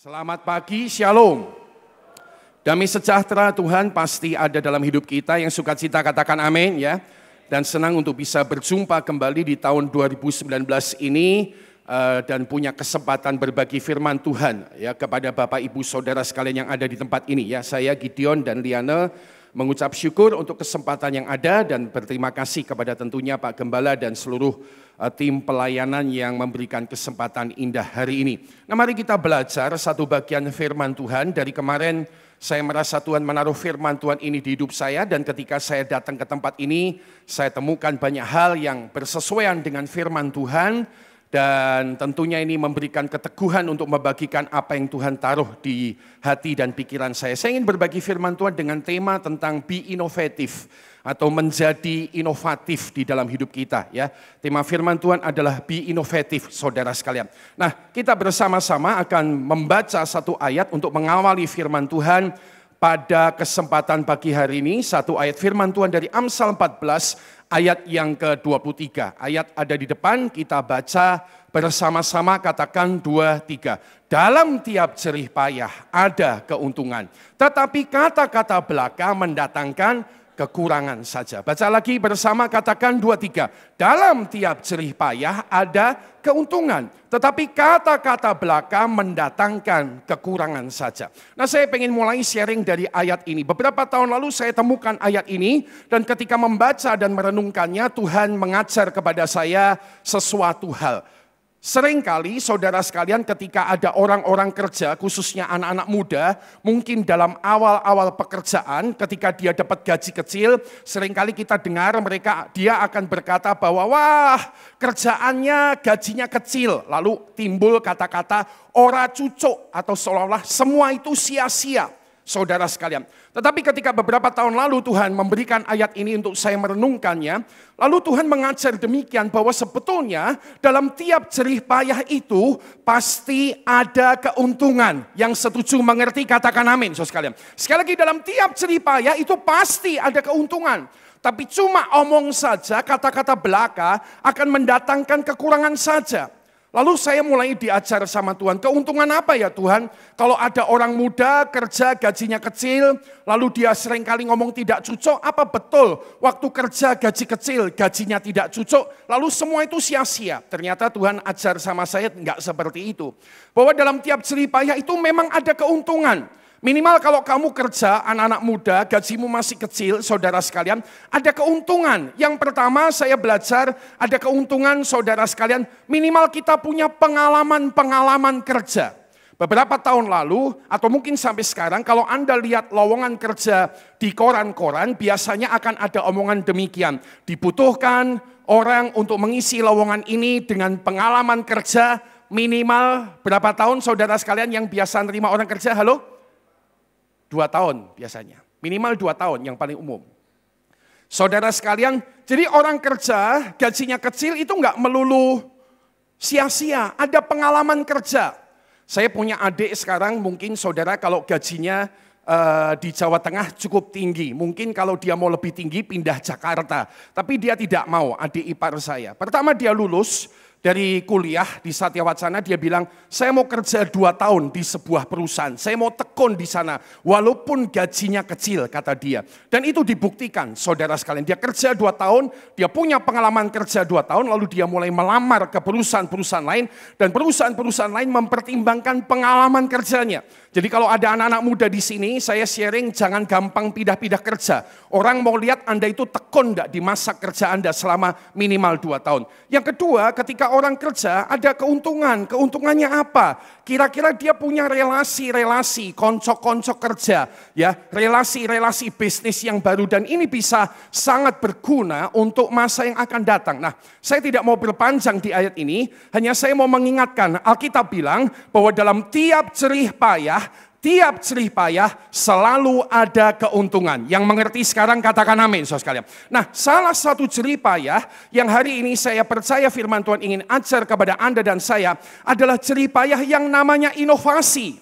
Selamat pagi, Shalom. Damai sejahtera Tuhan pasti ada dalam hidup kita. Yang sukacita katakan amin ya. Dan senang untuk bisa berjumpa kembali di tahun 2019 ini dan punya kesempatan berbagi firman Tuhan ya kepada Bapak Ibu Saudara sekalian yang ada di tempat ini ya. Saya Gideon dan Liana mengucap syukur untuk kesempatan yang ada dan berterima kasih kepada tentunya Pak Gembala dan seluruh tim pelayanan yang memberikan kesempatan indah hari ini. Nah, mari kita belajar satu bagian firman Tuhan. Dari kemarin saya merasa Tuhan menaruh firman Tuhan ini di hidup saya, dan ketika saya datang ke tempat ini saya temukan banyak hal yang bersesuaian dengan firman Tuhan. Dan tentunya ini memberikan keteguhan untuk membagikan apa yang Tuhan taruh di hati dan pikiran saya. Saya ingin berbagi firman Tuhan dengan tema tentang be innovative atau menjadi inovatif di dalam hidup kita ya. Tema firman Tuhan adalah be innovative, saudara sekalian. Nah, kita bersama-sama akan membaca satu ayat untuk mengawali firman Tuhan pada kesempatan pagi hari ini. Satu ayat firman Tuhan dari Amsal 14 ayat yang ke-23. Ayat ada di depan, kita baca bersama-sama, katakan 2, 3. Dalam tiap jerih payah ada keuntungan, tetapi kata-kata belaka mendatangkan kekurangan saja. Baca lagi bersama, katakan 2, 3. Dalam tiap jerih payah ada keuntungan, tetapi kata-kata belaka mendatangkan kekurangan saja. Nah, saya ingin mulai sharing dari ayat ini. Beberapa tahun lalu saya temukan ayat ini, dan ketika membaca dan merenungkannya, Tuhan mengajar kepada saya sesuatu hal. Seringkali saudara sekalian ketika ada orang-orang kerja, khususnya anak-anak muda, mungkin dalam awal-awal pekerjaan ketika dia dapat gaji kecil, seringkali kita dengar dia akan berkata bahwa wah kerjaannya gajinya kecil. Lalu timbul kata-kata ora cucuk atau seolah-olah semua itu sia-sia. Saudara sekalian, tetapi ketika beberapa tahun lalu Tuhan memberikan ayat ini untuk saya merenungkannya, lalu Tuhan mengajar demikian bahwa sebetulnya dalam tiap jerih payah itu pasti ada keuntungan. Yang setuju mengerti katakan amin, saudara sekalian. Sekali lagi, dalam tiap jerih payah itu pasti ada keuntungan. Tapi cuma omong saja, kata-kata belaka akan mendatangkan kekurangan saja. Lalu saya mulai diajar sama Tuhan, keuntungan apa ya Tuhan? Kalau ada orang muda kerja gajinya kecil, lalu dia seringkali ngomong tidak cocok, apa betul waktu kerja gaji kecil gajinya tidak cocok, lalu semua itu sia-sia? Ternyata Tuhan ajar sama saya enggak seperti itu. Bahwa dalam tiap jerih payah itu memang ada keuntungan. Minimal kalau kamu kerja, anak-anak muda, gajimu masih kecil, saudara sekalian, ada keuntungan. Yang pertama saya belajar, ada keuntungan saudara sekalian, minimal kita punya pengalaman-pengalaman kerja. Beberapa tahun lalu, atau mungkin sampai sekarang, kalau Anda lihat lowongan kerja di koran-koran, biasanya akan ada omongan demikian. Dibutuhkan orang untuk mengisi lowongan ini dengan pengalaman kerja minimal berapa tahun, saudara sekalian yang biasa nerima orang kerja, halo? 2 tahun biasanya, minimal 2 tahun yang paling umum. Saudara sekalian, jadi orang kerja gajinya kecil itu enggak melulu sia-sia, ada pengalaman kerja. Saya punya adik sekarang, mungkin saudara kalau gajinya di Jawa Tengah cukup tinggi. Mungkin kalau dia mau lebih tinggi pindah Jakarta, tapi dia tidak mau, adik ipar saya. Pertama dia lulus dari kuliah di Satya Wacana, dia bilang, saya mau kerja 2 tahun di sebuah perusahaan, saya mau tekun di sana, walaupun gajinya kecil, kata dia. Dan itu dibuktikan, saudara sekalian. Dia kerja 2 tahun, dia punya pengalaman kerja 2 tahun, lalu dia mulai melamar ke perusahaan-perusahaan lain, dan perusahaan-perusahaan lain mempertimbangkan pengalaman kerjanya. Jadi kalau ada anak-anak muda di sini, saya sharing jangan gampang pindah-pindah kerja. Orang mau lihat Anda itu tekun enggak di masa kerja Anda selama minimal 2 tahun. Yang kedua, ketika orang kerja ada keuntungan. Keuntungannya apa? Kira-kira dia punya relasi-relasi, konco-konco kerja, ya, relasi-relasi bisnis yang baru, dan ini bisa sangat berguna untuk masa yang akan datang. Nah, saya tidak mau berpanjang di ayat ini, hanya saya mau mengingatkan, Alkitab bilang bahwa dalam tiap jerih payah selalu ada keuntungan. Yang mengerti sekarang katakan amin, saudara sekalian. Nah, salah satu jerih payah yang hari ini saya percaya firman Tuhan ingin ajar kepada Anda dan saya adalah jerih payah yang namanya inovasi.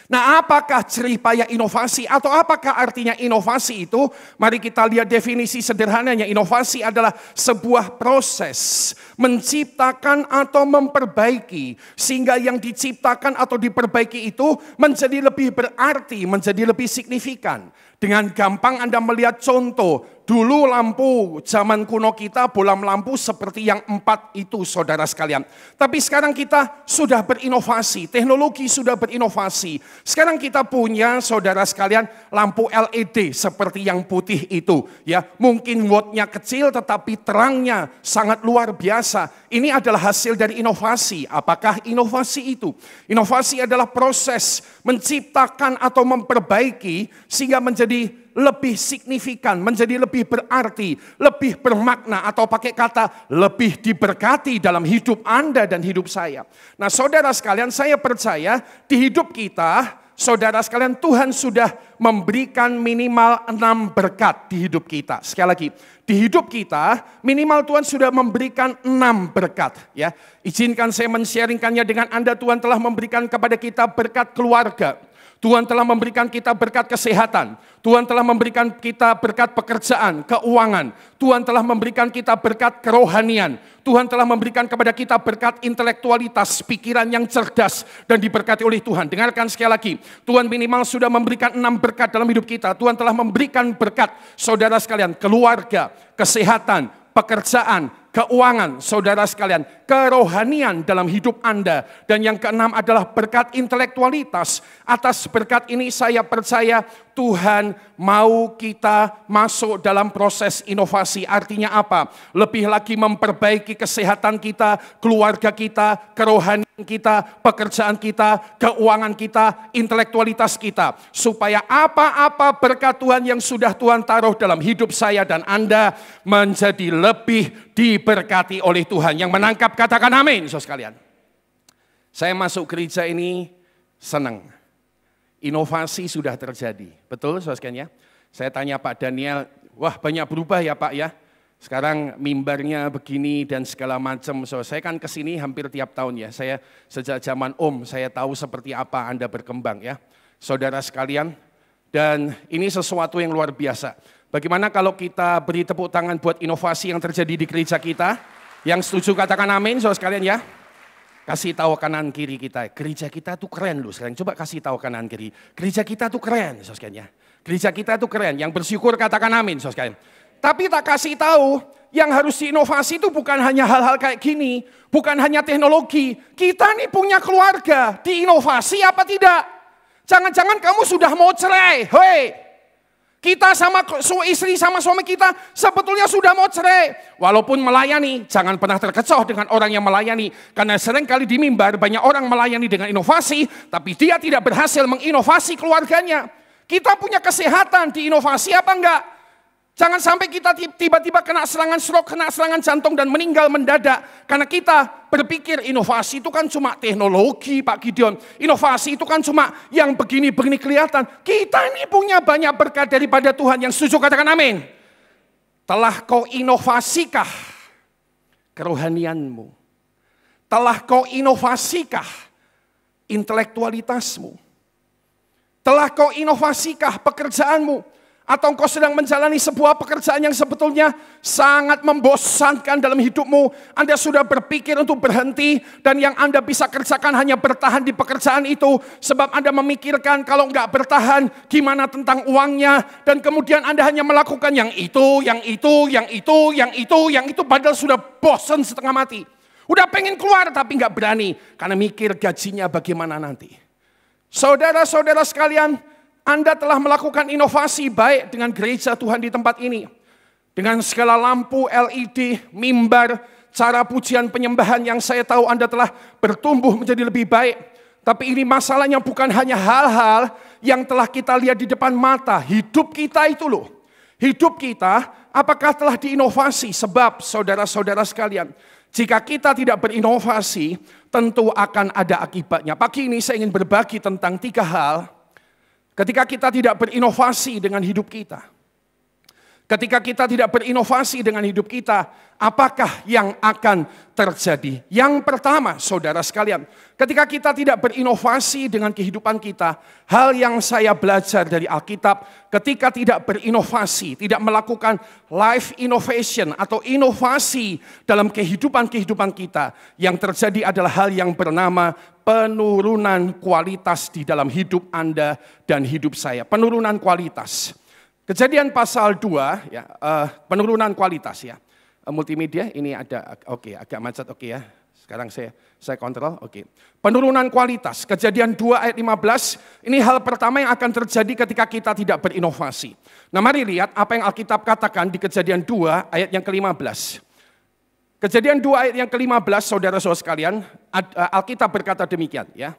Nah, apakah jerih payah inovasi atau apakah artinya inovasi itu? Mari kita lihat definisi sederhananya. Inovasi adalah sebuah proses menciptakan atau memperbaiki sehingga yang diciptakan atau diperbaiki itu menjadi lebih berarti, menjadi lebih signifikan. Dengan gampang Anda melihat contoh, dulu lampu zaman kuno kita bolam lampu seperti yang 4 itu saudara sekalian. Tapi sekarang kita sudah berinovasi, teknologi sudah berinovasi. Sekarang kita punya saudara sekalian lampu LED seperti yang putih itu. Ya, mungkin wattnya kecil tetapi terangnya sangat luar biasa. Ini adalah hasil dari inovasi. Apakah inovasi itu? Inovasi adalah proses menciptakan atau memperbaiki sehingga menjadi lebih signifikan, menjadi lebih berarti, lebih bermakna atau pakai kata lebih diberkati dalam hidup Anda dan hidup saya. Nah, saudara sekalian, saya percaya di hidup kita, saudara sekalian, Tuhan sudah memberikan minimal 6 berkat di hidup kita. Sekali lagi, di hidup kita minimal Tuhan sudah memberikan 6 berkat. Ya, izinkan saya men-sharingkannya dengan Anda. Tuhan telah memberikan kepada kita berkat keluarga. Tuhan telah memberikan kita berkat kesehatan. Tuhan telah memberikan kita berkat pekerjaan, keuangan. Tuhan telah memberikan kita berkat kerohanian. Tuhan telah memberikan kepada kita berkat intelektualitas, pikiran yang cerdas dan diberkati oleh Tuhan. Dengarkan sekali lagi, Tuhan minimal sudah memberikan 6 berkat dalam hidup kita. Tuhan telah memberikan berkat, saudara sekalian, keluarga, kesehatan, pekerjaan, keuangan, saudara sekalian, kerohanian dalam hidup Anda. Dan yang keenam adalah berkat intelektualitas. Atas berkat ini saya percaya Tuhan mau kita masuk dalam proses inovasi. Artinya apa? Lebih lagi memperbaiki kesehatan kita, keluarga kita, kerohanian kita, pekerjaan kita, keuangan kita, intelektualitas kita. Supaya apa-apa berkat Tuhan yang sudah Tuhan taruh dalam hidup saya dan Anda menjadi lebih diberkati oleh Tuhan. Yang menangkap katakan amin, saudara sekalian. Saya masuk gereja ini senang. Inovasi sudah terjadi. Betul, saudara sekalian ya? Saya tanya Pak Daniel, wah banyak berubah ya Pak ya. Sekarang mimbarnya begini dan segala macam. So, saya kan kesini hampir tiap tahun ya. Saya sejak zaman Om, saya tahu seperti apa Anda berkembang ya. Saudara sekalian, dan ini sesuatu yang luar biasa. Bagaimana kalau kita beri tepuk tangan buat inovasi yang terjadi di gereja kita? Yang setuju katakan amin, saudara sekalian ya. Kasih tahu kanan kiri kita, gereja kita tuh keren loh. Sekarang coba kasih tahu kanan kiri, gereja kita tuh keren, saudara sekalian ya. Gereja kita tuh keren, yang bersyukur katakan amin, saudara sekalian. Tapi tak kasih tahu, yang harus diinovasi itu bukan hanya hal-hal kayak gini, bukan hanya teknologi. Kita nih punya keluarga, diinovasi apa tidak? Jangan-jangan kamu sudah mau cerai, hei. Kita sama istri sama suami kita sebetulnya sudah mau cerai. Walaupun melayani, jangan pernah terkecoh dengan orang yang melayani. Karena seringkali di mimbar banyak orang melayani dengan inovasi, tapi dia tidak berhasil menginovasi keluarganya. Kita punya kesehatan, diinovasi apa enggak? Jangan sampai kita tiba-tiba kena serangan stroke, kena serangan jantung dan meninggal mendadak. Karena kita berpikir inovasi itu kan cuma teknologi Pak Gideon. Inovasi itu kan cuma yang begini-begini kelihatan. Kita ini punya banyak berkat daripada Tuhan. Yang setuju katakan amin. Telah kau inovasikah kerohanianmu? Telah kau inovasikah intelektualitasmu? Telah kau inovasikah pekerjaanmu? Atau engkau sedang menjalani sebuah pekerjaan yang sebetulnya sangat membosankan dalam hidupmu. Anda sudah berpikir untuk berhenti dan yang Anda bisa kerjakan hanya bertahan di pekerjaan itu. Sebab Anda memikirkan kalau enggak bertahan gimana tentang uangnya. Dan kemudian Anda hanya melakukan yang itu, yang itu, yang itu, yang itu, yang itu. Padahal sudah bosan setengah mati. Udah pengen keluar tapi enggak berani. Karena mikir gajinya bagaimana nanti. Saudara-saudara sekalian, Anda telah melakukan inovasi baik dengan gereja Tuhan di tempat ini. Dengan segala lampu LED, mimbar, cara pujian penyembahan yang saya tahu Anda telah bertumbuh menjadi lebih baik. Tapi ini masalahnya bukan hanya hal-hal yang telah kita lihat di depan mata. Hidup kita itu loh. Hidup kita apakah telah diinovasi? Sebab saudara-saudara sekalian, jika kita tidak berinovasi, tentu akan ada akibatnya. Pagi ini saya ingin berbagi tentang 3 hal. Ketika kita tidak berinovasi dengan hidup kita. Ketika kita tidak berinovasi dengan hidup kita, apakah yang akan terjadi? Yang pertama, saudara sekalian, ketika kita tidak berinovasi dengan kehidupan kita, hal yang saya belajar dari Alkitab, ketika tidak berinovasi, tidak melakukan life innovation atau inovasi dalam kehidupan kita, yang terjadi adalah hal yang bernama penurunan kualitas di dalam hidup Anda dan hidup saya. Penurunan kualitas. Kejadian pasal 2, ya, penurunan kualitas ya. Multimedia ini ada, oke, agak macet, oke ya. Sekarang saya kontrol, oke. Penurunan kualitas, Kejadian 2 ayat 15, ini hal pertama yang akan terjadi ketika kita tidak berinovasi. Nah mari lihat apa yang Alkitab katakan di Kejadian 2 ayat yang ke-15. Kejadian 2 ayat yang ke-15, saudara-saudara sekalian, Alkitab berkata demikian ya.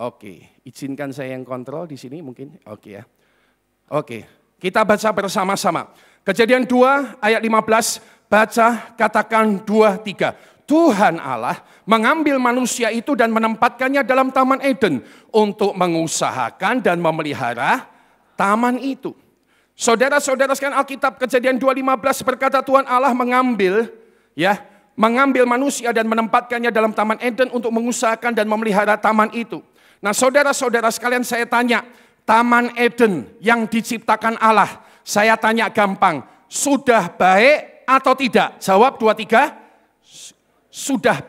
Oke, izinkan saya yang kontrol di sini mungkin, oke ya. Oke, kita baca bersama-sama. Kejadian 2 ayat 15, baca, katakan 2, 3. Tuhan Allah mengambil manusia itu dan menempatkannya dalam Taman Eden untuk mengusahakan dan memelihara taman itu. Saudara-saudara sekalian, Alkitab Kejadian 2:15 berkata Tuhan Allah mengambil manusia dan menempatkannya dalam Taman Eden untuk mengusahakan dan memelihara taman itu. Nah saudara-saudara sekalian, saya tanya, Taman Eden yang diciptakan Allah, saya tanya gampang, sudah baik atau tidak? Jawab 2, 3, sudah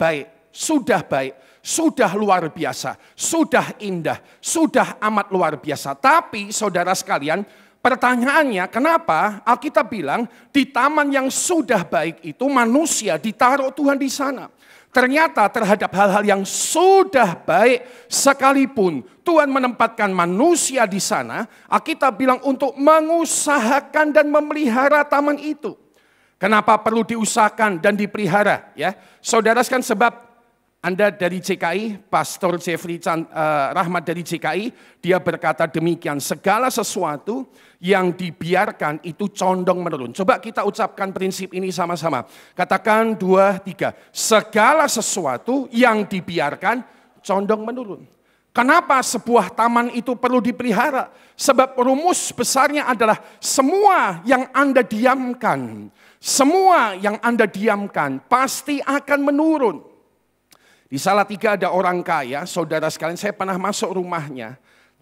baik, sudah luar biasa, sudah indah, sudah amat luar biasa. Tapi saudara sekalian, pertanyaannya kenapa Alkitab bilang di taman yang sudah baik itu manusia ditaruh Tuhan di sana? Ternyata terhadap hal-hal yang sudah baik sekalipun Tuhan menempatkan manusia di sana, Alkitab bilang untuk mengusahakan dan memelihara taman itu. Kenapa perlu diusahakan dan dipelihara? Ya, saudara sekalian, sebab Anda dari CKI, Pastor Jeffrey Rahmat dari CKI, dia berkata demikian, segala sesuatu yang dibiarkan itu condong menurun. Coba kita ucapkan prinsip ini sama-sama. Katakan 2, 3. Segala sesuatu yang dibiarkan condong menurun. Kenapa sebuah taman itu perlu dipelihara? Sebab rumus besarnya adalah semua yang Anda diamkan, pasti akan menurun. Di Salatiga ada orang kaya, saudara sekalian, saya pernah masuk rumahnya.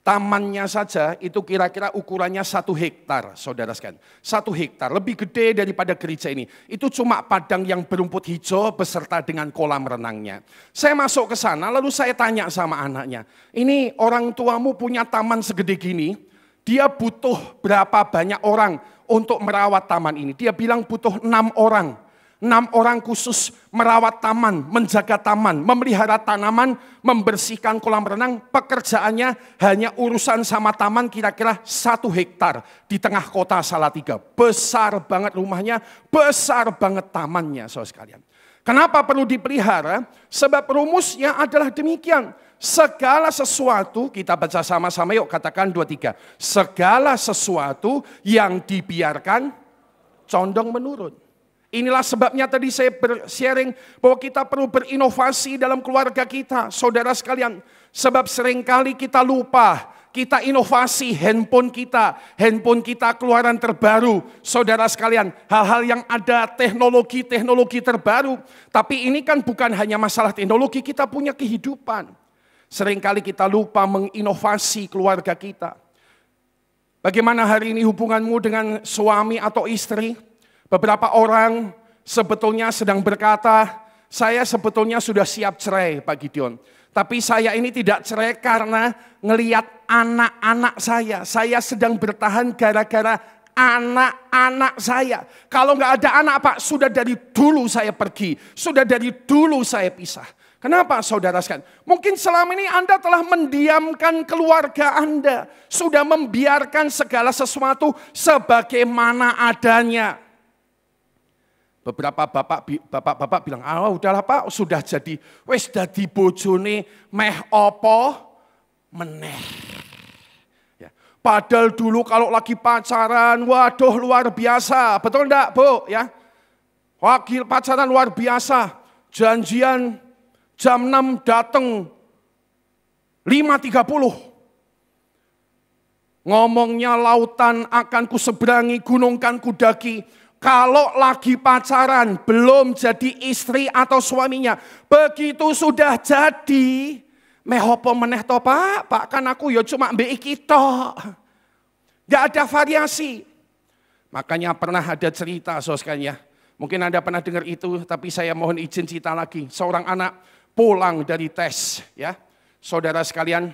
Tamannya saja itu kira-kira ukurannya 1 hektar, saudara sekalian. 1 hektar, lebih gede daripada gereja ini. Itu cuma padang yang berumput hijau beserta dengan kolam renangnya. Saya masuk ke sana, lalu saya tanya sama anaknya, ini orang tuamu punya taman segede gini, dia butuh berapa banyak orang untuk merawat taman ini? Dia bilang butuh 6 orang. 6 orang khusus merawat taman, menjaga taman, memelihara tanaman, membersihkan kolam renang. Pekerjaannya hanya urusan sama taman kira-kira 1 hektar di tengah kota Salatiga. Besar banget rumahnya, besar banget tamannya, saudara sekalian. Kenapa perlu dipelihara? Sebab rumusnya adalah demikian. Segala sesuatu, kita baca sama-sama yuk, katakan 2, 3. Segala sesuatu yang dibiarkan condong menurun. Inilah sebabnya tadi saya sharing bahwa kita perlu berinovasi dalam keluarga kita, saudara sekalian. Sebab seringkali kita lupa, kita inovasi handphone kita keluaran terbaru. Saudara sekalian, hal-hal yang ada teknologi terbaru. Tapi ini kan bukan hanya masalah teknologi, kita punya kehidupan. Seringkali kita lupa menginovasi keluarga kita. Bagaimana hari ini hubunganmu dengan suami atau istri? Beberapa orang sebetulnya sedang berkata, saya sebetulnya sudah siap cerai Pak Gideon. Tapi saya ini tidak cerai karena ngelihat anak-anak saya. Saya sedang bertahan gara-gara anak-anak saya. Kalau nggak ada anak Pak, sudah dari dulu saya pergi. Sudah dari dulu saya pisah. Kenapa saudara sekalian? Mungkin selama ini Anda telah mendiamkan keluarga Anda. Sudah membiarkan segala sesuatu sebagaimana adanya. Beberapa bapak bilang, udahlah Pak, sudah jadi, wis dadi bojone meh opo meneh. Ya. Padahal dulu kalau lagi pacaran, waduh luar biasa, betul enggak Bu? Ya, wakil pacaran luar biasa, janjian jam 6 datang 5.30. Ngomongnya lautan akan kuseberangi, gunung kan kudaki. Kalau lagi pacaran, belum jadi istri atau suaminya. Begitu sudah jadi, mehopo meneh to pak? Pak kan aku ya cuma mbek iki tok. Gak ada variasi. Makanya pernah ada cerita saudara. Mungkin Anda pernah dengar itu, tapi saya mohon izin cerita lagi. Seorang anak pulang dari tes, ya, saudara sekalian,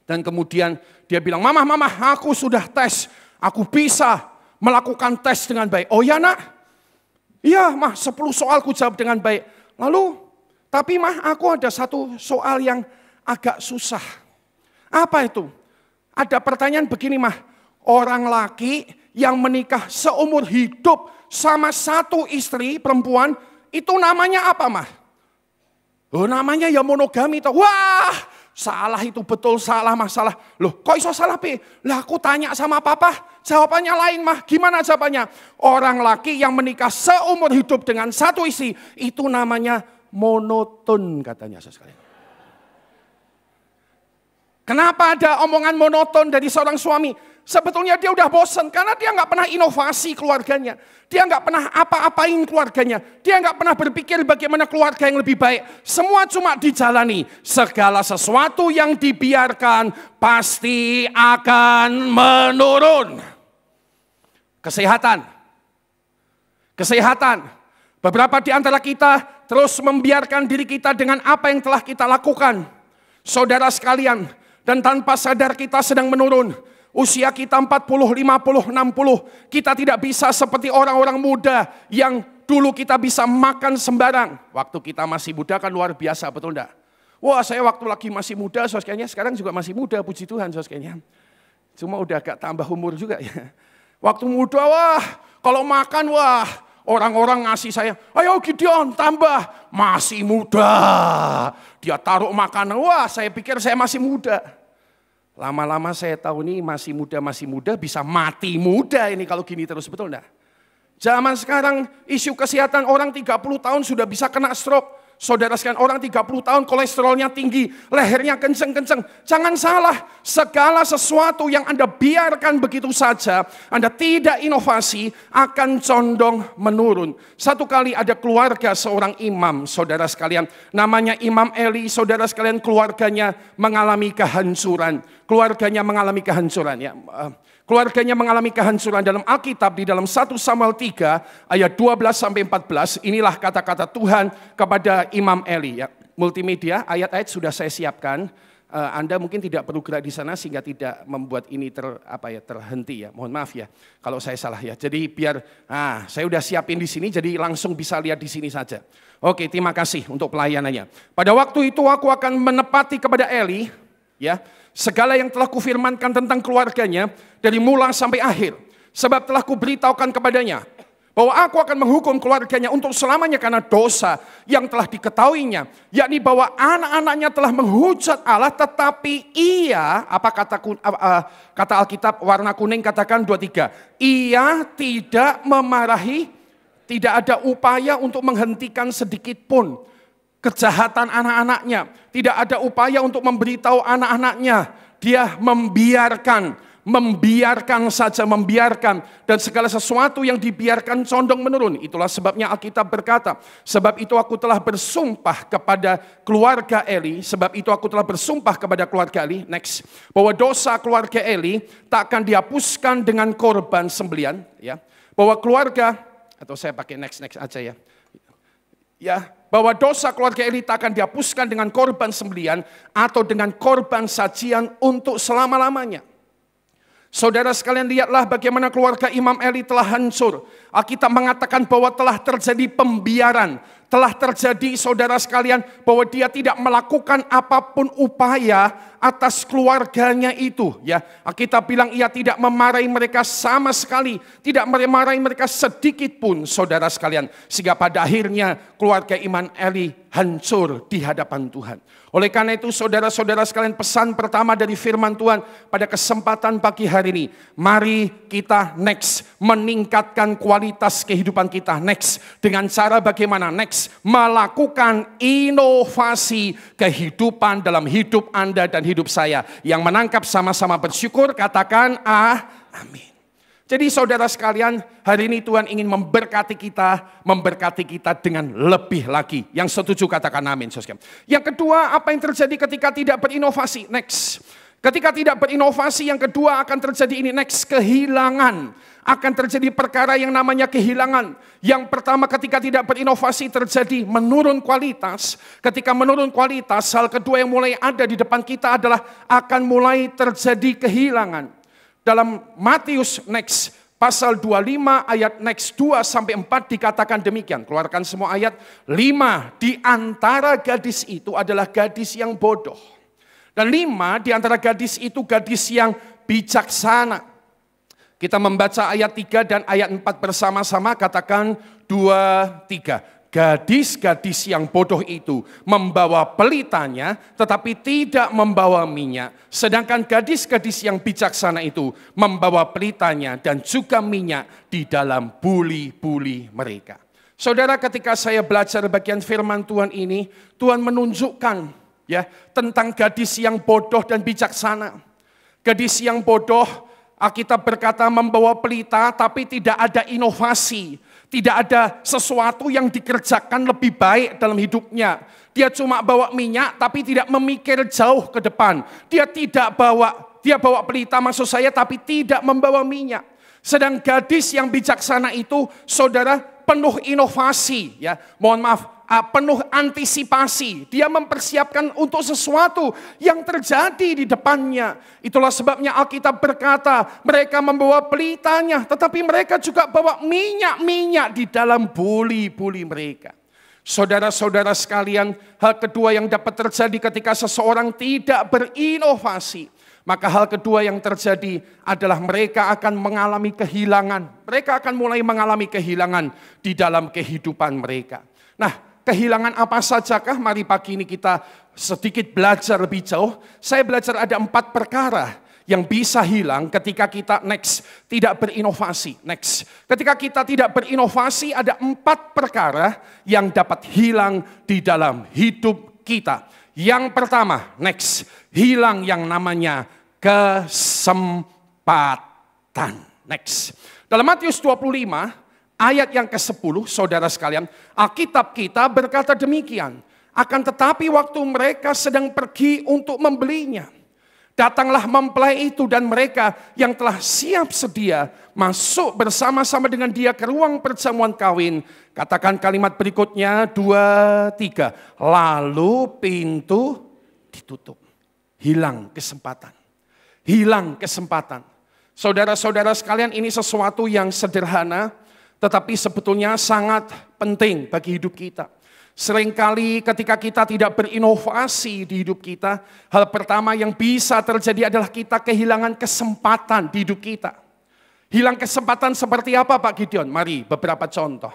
dan kemudian dia bilang, mama, aku sudah tes, aku bisa melakukan tes dengan baik. Oh ya nak? Iya mah, 10 soal ku jawab dengan baik. Lalu, tapi mah aku ada satu soal yang agak susah. Apa itu? Ada pertanyaan begini mah, orang laki yang menikah seumur hidup sama satu istri perempuan, itu namanya apa mah? Oh namanya ya monogami toh. Wah, salah itu betul, salah masalah. Loh kok iso salah Pi? Lah aku tanya sama papa, jawabannya lain mah. Gimana jawabannya? Orang laki yang menikah seumur hidup dengan satu istri, itu namanya monoton katanya sekalian. Kenapa ada omongan monoton dari seorang suami? Sebetulnya dia udah bosan karena dia nggak pernah inovasi keluarganya. Dia nggak pernah apa-apain keluarganya. Dia nggak pernah berpikir bagaimana keluarga yang lebih baik. Semua cuma dijalani. Segala sesuatu yang dibiarkan pasti akan menurun. Kesehatan. Beberapa di antara kita terus membiarkan diri kita dengan apa yang telah kita lakukan. Saudara sekalian, dan tanpa sadar kita sedang menurun. Usia kita 40, 50, 60. Kita tidak bisa seperti orang-orang muda yang dulu kita bisa makan sembarang. Waktu kita masih muda kan luar biasa, betul enggak? Wah saya waktu lagi masih muda, kayaknya sekarang juga masih muda, puji Tuhan kayaknya. Cuma udah agak tambah umur juga ya. Waktu muda wah, kalau makan wah, orang-orang ngasih saya, ayo Gideon tambah, masih muda. Dia taruh makanan, wah saya pikir saya masih muda. Lama-lama saya tahu nih masih muda bisa mati muda ini kalau gini terus, betul enggak? Zaman sekarang isu kesehatan orang 30 tahun sudah bisa kena stroke. Saudara sekalian orang 30 tahun kolesterolnya tinggi, lehernya kenceng-kenceng. Jangan salah, segala sesuatu yang Anda biarkan begitu saja, Anda tidak inovasi akan condong menurun. Satu kali ada keluarga seorang imam, saudara sekalian, namanya Imam Eli, saudara sekalian keluarganya mengalami kehancuran. Keluarganya mengalami kehancuran ya. Keluarganya mengalami kehancuran dalam Alkitab di dalam 1 Samuel 3 ayat 12 sampai 14. Inilah kata-kata Tuhan kepada Imam Eli ya. Multimedia ayat-ayat sudah saya siapkan. Anda mungkin tidak perlu gerak di sana sehingga tidak membuat ini terhenti ya. Mohon maaf ya kalau saya salah ya. Jadi biar saya udah siapin di sini jadi langsung bisa lihat di sini saja. Oke, terima kasih untuk pelayanannya. Pada waktu itu aku akan menepati kepada Eli ya, segala yang telah kufirmankan tentang keluarganya dari mula sampai akhir. Sebab telah kuberitahukan kepadanya bahwa aku akan menghukum keluarganya untuk selamanya karena dosa yang telah diketahuinya. Yakni bahwa anak-anaknya telah menghujat Allah tetapi ia, kata Alkitab warna kuning katakan 23. Ia tidak memarahi, tidak ada upaya untuk menghentikan sedikit pun kejahatan anak-anaknya. Tidak ada upaya untuk memberitahu anak-anaknya. Dia membiarkan saja. Dan segala sesuatu yang dibiarkan condong menurun. Itulah sebabnya Alkitab berkata, sebab itu aku telah bersumpah kepada keluarga Eli. Sebab itu aku telah bersumpah kepada keluarga Eli. Next. Bahwa dosa keluarga Eli tak akan dihapuskan dengan korban sembelian. Ya. Bahwa keluarga, atau saya pakai next aja ya. Ya, bahwa dosa keluarga Eli tak akan dihapuskan dengan korban sembelian atau dengan korban sajian untuk selama-lamanya. Saudara sekalian lihatlah bagaimana keluarga Imam Eli telah hancur. Alkitab mengatakan bahwa telah terjadi pembiaran. Telah terjadi saudara sekalian bahwa dia tidak melakukan apapun upaya atas keluarganya itu. Ya, Alkitab bilang ia tidak memarahi mereka sama sekali. Tidak memarahi mereka sedikit pun saudara sekalian. Sehingga pada akhirnya keluarga Imam Eli hancur di hadapan Tuhan. Oleh karena itu saudara-saudara sekalian pesan pertama dari firman Tuhan pada kesempatan pagi hari ini. Mari kita next meningkatkan kualitas kehidupan kita next. Dengan cara bagaimana next? next, melakukan inovasi kehidupan dalam hidup Anda dan hidup saya. Yang menangkap sama-sama bersyukur, katakan amin. Jadi saudara sekalian, hari ini Tuhan ingin memberkati kita dengan lebih lagi. Yang setuju katakan amin. Yang kedua, apa yang terjadi ketika tidak berinovasi? Next. Ketika tidak berinovasi, yang kedua akan terjadi ini, next, kehilangan. Akan terjadi perkara yang namanya kehilangan. Yang pertama, ketika tidak berinovasi terjadi menurun kualitas. Ketika menurun kualitas, hal kedua yang mulai ada di depan kita adalah akan mulai terjadi kehilangan. Dalam Matius next, pasal 25 ayat next 2-4 dikatakan demikian. Keluarkan semua ayat. 5 di antara gadis itu adalah gadis yang bodoh. Dan 5 di antara gadis itu gadis yang bijaksana. Kita membaca ayat 3 dan ayat 4 bersama-sama, katakan 2, 3. Gadis-gadis yang bodoh itu membawa pelitanya tetapi tidak membawa minyak. Sedangkan gadis-gadis yang bijaksana itu membawa pelitanya dan juga minyak di dalam buli-buli mereka. Saudara, ketika saya belajar bagian firman Tuhan ini, Tuhan menunjukkan tentang gadis yang bodoh dan bijaksana. Gadis yang bodoh, Alkitab berkata membawa pelita tapi tidak ada inovasi. Tidak ada sesuatu yang dikerjakan lebih baik dalam hidupnya. Dia cuma bawa minyak tapi tidak memikir jauh ke depan. Dia bawa pelita maksud saya tapi tidak membawa minyak. Sedang gadis yang bijaksana itu, saudara, penuh inovasi, penuh antisipasi. Dia mempersiapkan untuk sesuatu yang terjadi di depannya. Itulah sebabnya Alkitab berkata, mereka membawa pelitanya, tetapi mereka juga bawa minyak-minyak di dalam buli-buli mereka. Saudara-saudara sekalian, hal kedua yang dapat terjadi ketika seseorang tidak berinovasi, maka hal kedua yang terjadi adalah mereka akan mengalami kehilangan. Mereka akan mulai mengalami kehilangan di dalam kehidupan mereka. Nah, kehilangan apa sajakah? Mari pagi ini kita sedikit belajar lebih jauh. Saya belajar ada 4 perkara yang bisa hilang ketika kita tidak berinovasi. Ketika kita tidak berinovasi, ada 4 perkara yang dapat hilang di dalam hidup kita. Yang pertama, hilang yang namanya kesempatan. Dalam Matius 25, ayat yang ke-10, saudara sekalian, Alkitab kita berkata demikian. Akan tetapi waktu mereka sedang pergi untuk membelinya, datanglah mempelai itu dan mereka yang telah siap sedia masuk bersama-sama dengan dia ke ruang perjamuan kawin. Katakan kalimat berikutnya, 2, 3. Lalu pintu ditutup. Hilang kesempatan. Hilang kesempatan. Saudara-saudara sekalian, ini sesuatu yang sederhana, tetapi sebetulnya sangat penting bagi hidup kita. Seringkali ketika kita tidak berinovasi di hidup kita, hal pertama yang bisa terjadi adalah kita kehilangan kesempatan di hidup kita. Hilang kesempatan seperti apa Pak Gideon? Mari beberapa contoh.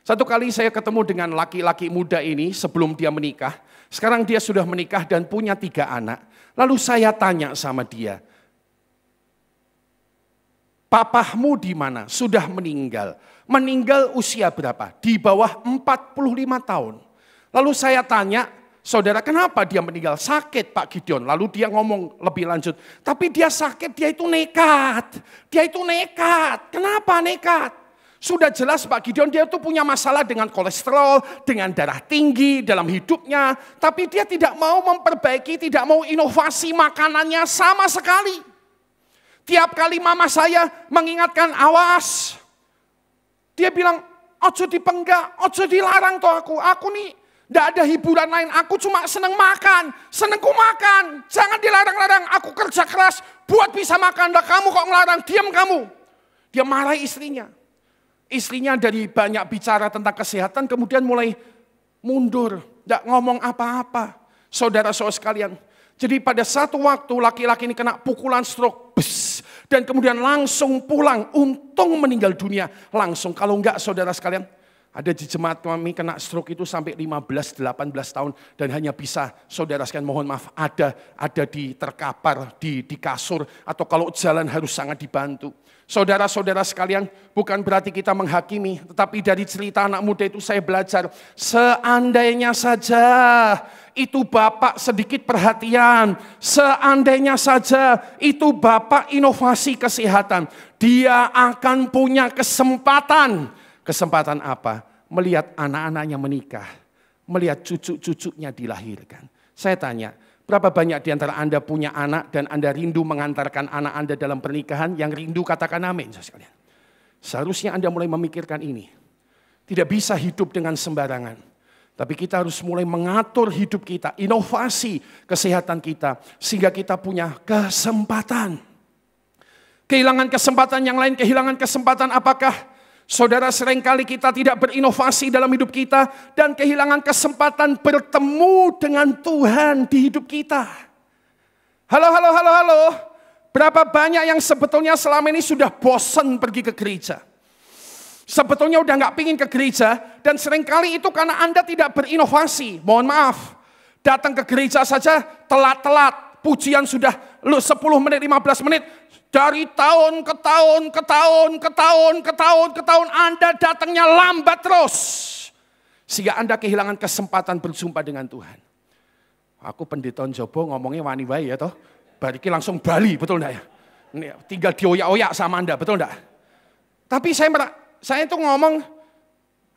Satu kali saya ketemu dengan laki-laki muda ini sebelum dia menikah. Sekarang dia sudah menikah dan punya 3 anak. Lalu saya tanya sama dia, papahmu di mana? Sudah meninggal. Meninggal usia berapa? Di bawah 45 tahun. Lalu saya tanya, saudara, kenapa dia meninggal? Sakit Pak Gideon. Lalu dia ngomong lebih lanjut, tapi dia sakit, dia itu nekat. Dia itu nekat. Kenapa nekat? Sudah jelas Pak Gideon, dia itu punya masalah dengan kolesterol, dengan darah tinggi dalam hidupnya. Tapi dia tidak mau memperbaiki, tidak mau inovasi makanannya sama sekali. Tiap kali mama saya mengingatkan, awas. Dia bilang, ojo dipenggak, ojo dilarang toh aku. Aku nih tidak ada hiburan lain, aku cuma seneng makan. Senengku makan, jangan dilarang-larang. Aku kerja keras buat bisa makan. Nah, kamu kok ngelarang, diam kamu. Dia marahi istrinya. Istrinya dari banyak bicara tentang kesehatan kemudian mulai mundur. Tidak ngomong apa-apa. Saudara-saudara sekalian. Jadi pada satu waktu laki-laki ini kena pukulan stroke. Dan kemudian langsung pulang. Untung meninggal dunia langsung. Kalau enggak saudara sekalian. Ada di jemaat kami kena stroke itu sampai 15-18 tahun dan hanya bisa saudara sekalian mohon maaf ada di terkapar di kasur atau kalau jalan harus sangat dibantu. Saudara-saudara sekalian, bukan berarti kita menghakimi, tetapi dari cerita anak muda itu saya belajar, seandainya saja itu Bapak sedikit perhatian, seandainya saja itu Bapak inovasi kesehatan, dia akan punya kesempatan. Kesempatan apa? Melihat anak-anaknya menikah, melihat cucu-cucunya dilahirkan. Saya tanya, berapa banyak di antara Anda punya anak dan Anda rindu mengantarkan anak Anda dalam pernikahan? Yang rindu katakan amin. Seharusnya Anda mulai memikirkan ini. Tidak bisa hidup dengan sembarangan. Tapi kita harus mulai mengatur hidup kita, inovasi kesehatan kita. Sehingga kita punya kesempatan. Kehilangan kesempatan yang lain, kehilangan kesempatan apakah? Saudara, seringkali kita tidak berinovasi dalam hidup kita dan kehilangan kesempatan bertemu dengan Tuhan di hidup kita. Halo. Berapa banyak yang sebetulnya selama ini sudah bosan pergi ke gereja? Sebetulnya udah gak pingin ke gereja dan seringkali itu karena Anda tidak berinovasi. Mohon maaf, datang ke gereja saja telat-telat. Pujian sudah 10 menit, 15 menit. Dari tahun ke tahun Anda datangnya lambat terus. Sehingga Anda kehilangan kesempatan berjumpa dengan Tuhan. Aku pendeta Jobo ngomongnya wani wae ya toh. Bariki langsung Bali, betul enggak ya? Ini tinggal dioyak-oyak sama Anda, betul enggak? Tapi saya itu ngomong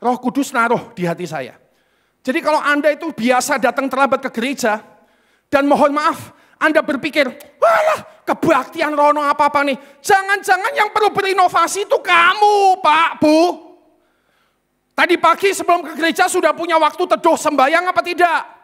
Roh Kudus naruh di hati saya. Jadi kalau Anda itu biasa datang terlambat ke gereja dan mohon maaf Anda berpikir, walah kebaktian Rono apa-apa nih. Jangan-jangan yang perlu berinovasi itu kamu Pak, Bu. Tadi pagi sebelum ke gereja sudah punya waktu teduh sembahyang apa tidak?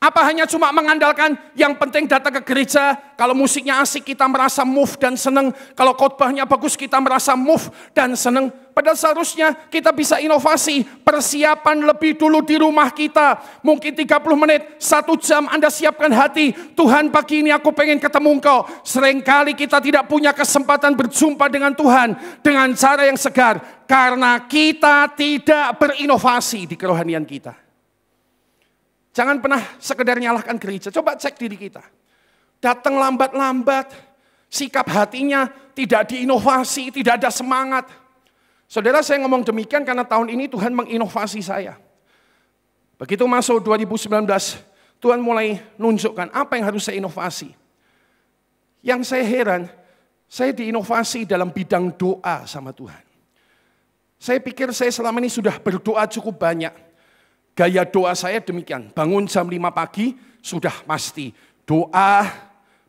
Apa hanya cuma mengandalkan yang penting datang ke gereja, kalau musiknya asik kita merasa move dan senang, kalau khotbahnya bagus kita merasa move dan senang. Padahal seharusnya kita bisa inovasi, persiapan lebih dulu di rumah kita. Mungkin 30 menit, 1 jam Anda siapkan hati. Tuhan pagi ini aku pengen ketemu Engkau. Seringkali kita tidak punya kesempatan berjumpa dengan Tuhan dengan cara yang segar. Karena kita tidak berinovasi di kerohanian kita. Jangan pernah sekedar nyalahkan gereja. Coba cek diri kita. Datang lambat-lambat. Sikap hatinya tidak diinovasi, tidak ada semangat. Saudara, saya ngomong demikian karena tahun ini Tuhan menginovasi saya. Begitu masuk 2019, Tuhan mulai nunjukkan apa yang harus saya inovasi. Yang saya heran, saya diinovasi dalam bidang doa sama Tuhan. Saya pikir saya selama ini sudah berdoa cukup banyak. Gaya doa saya demikian, bangun jam 5 pagi sudah pasti. Doa,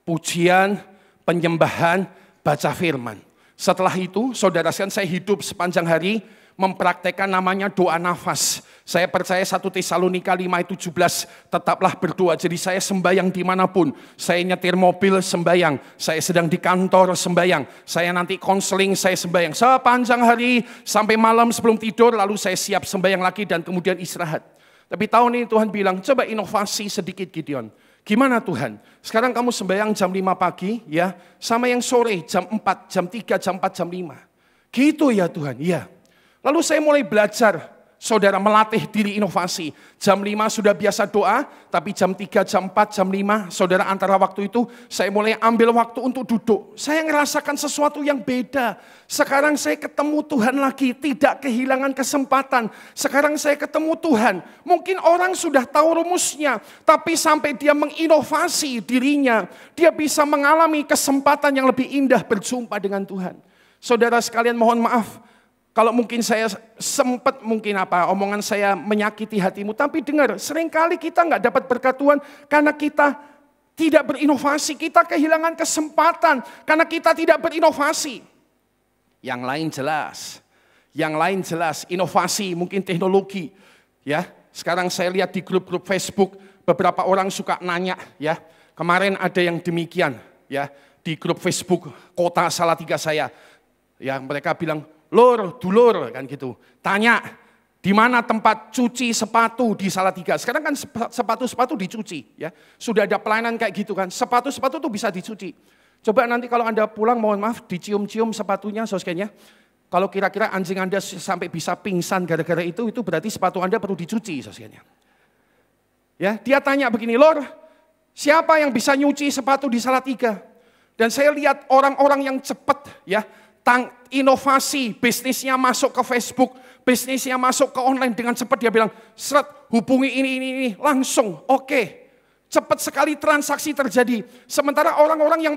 pujian, penyembahan, baca firman. Setelah itu, saudara sekalian, saya hidup sepanjang hari mempraktekkan namanya doa nafas. Saya percaya 1 Tesalonika 5:17, tetaplah berdoa. Jadi saya sembahyang dimanapun. Saya nyetir mobil sembahyang. Saya sedang di kantor sembahyang. Saya nanti konseling saya sembahyang. Sepanjang hari sampai malam sebelum tidur, lalu saya siap sembahyang lagi dan kemudian istirahat. Tapi tahun ini Tuhan bilang, coba inovasi sedikit Gideon. Gimana Tuhan? Sekarang kamu sembahyang jam 5 pagi ya, sama yang sore jam 4, jam 3, jam 4, jam 5. Gitu ya Tuhan, iya. Lalu saya mulai belajar, saudara melatih diri inovasi. Jam 5 sudah biasa doa, tapi jam 3, jam 4, jam 5, saudara antara waktu itu saya mulai ambil waktu untuk duduk. Saya ngerasakan sesuatu yang beda. Sekarang saya ketemu Tuhan lagi, tidak kehilangan kesempatan. Sekarang saya ketemu Tuhan. Mungkin orang sudah tahu rumusnya, tapi sampai dia menginovasi dirinya, dia bisa mengalami kesempatan yang lebih indah berjumpa dengan Tuhan. Saudara sekalian mohon maaf. Kalau mungkin saya sempat omongan saya menyakiti hatimu. Tapi dengar, seringkali kita nggak dapat berkat Tuhan karena kita tidak berinovasi. Kita kehilangan kesempatan karena kita tidak berinovasi. Yang lain jelas, inovasi mungkin teknologi. Ya, sekarang saya lihat di grup-grup Facebook beberapa orang suka nanya. Ya, kemarin ada yang demikian. Ya, di grup Facebook kota Salatiga saya. Ya, mereka bilang, Lur, dulur, kan gitu. Tanya, di mana tempat cuci sepatu di Salatiga? Sekarang kan sepatu-sepatu dicuci, ya. Sudah ada pelayanan kayak gitu kan. Sepatu-sepatu tuh bisa dicuci. Coba nanti kalau Anda pulang, mohon maaf, dicium-cium sepatunya, saudara. Kalau kira-kira anjing Anda sampai bisa pingsan gara-gara itu berarti sepatu Anda perlu dicuci sosialnya. Ya, dia tanya begini, Lord, siapa yang bisa nyuci sepatu di Salatiga? Dan saya lihat orang-orang yang cepat, ya, inovasi, bisnisnya masuk ke Facebook, bisnisnya masuk ke online dengan cepat dia bilang, seret, hubungi ini, langsung, oke. Cepat sekali transaksi terjadi. Sementara orang-orang yang